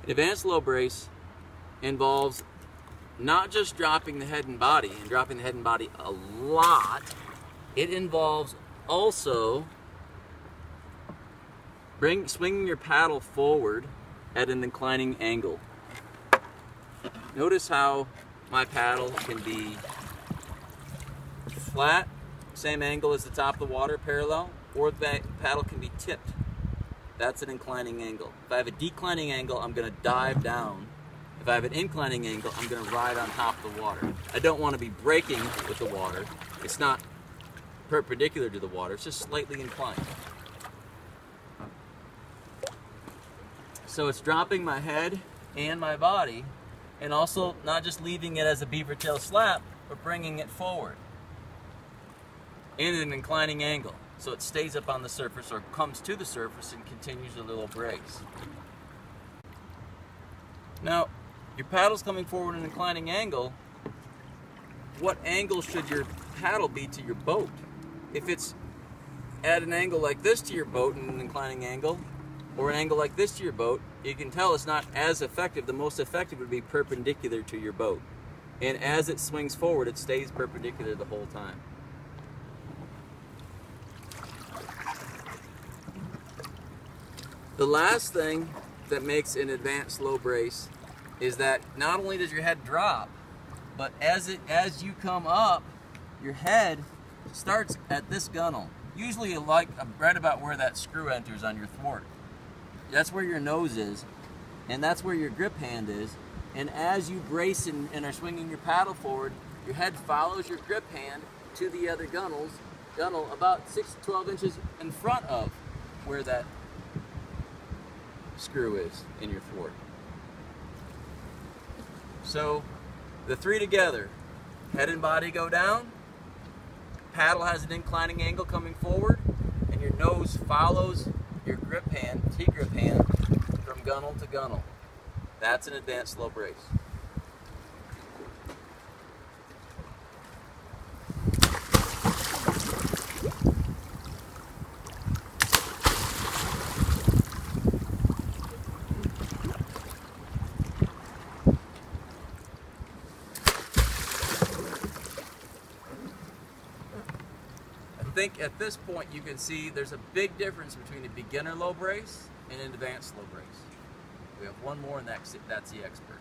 An advanced low brace involves not just dropping the head and body, and dropping the head and body a lot. It involves also swinging your paddle forward at an inclining angle. Notice how my paddle can be flat, same angle as the top of the water, parallel, or the paddle can be tipped. That's an inclining angle. If I have a declining angle, I'm going to dive down. If I have an inclining angle, I'm going to ride on top of the water. I don't want to be braking with the water. It's not perpendicular to the water, it's just slightly inclined. So it's dropping my head and my body, and also not just leaving it as a beaver tail slap, but bringing it forward in an inclining angle. So it stays up on the surface or comes to the surface and continues a little brace. Now, your paddle's coming forward in an inclining angle. What angle should your paddle be to your boat? If it's at an angle like this to your boat in an inclining angle, or an angle like this to your boat, you can tell it's not as effective. The most effective would be perpendicular to your boat. And as it swings forward, it stays perpendicular the whole time. The last thing that makes an advanced low brace is that not only does your head drop, but as you come up, your head starts at this gunnel. Usually like right about where that screw enters on your thwart. That's where your nose is, and that's where your grip hand is. And as you brace and are swinging your paddle forward, your head follows your grip hand to the other gunnel about 6 to 12 inches in front of where that screw is in your thwart. So the three together, head and body go down, paddle has an inclining angle coming forward, and your nose follows your grip hand, T-grip hand, from gunnel to gunnel. That's an advanced low brace. I think at this point you can see there's a big difference between a beginner low brace and an advanced low brace. We have one more, and that's the expert.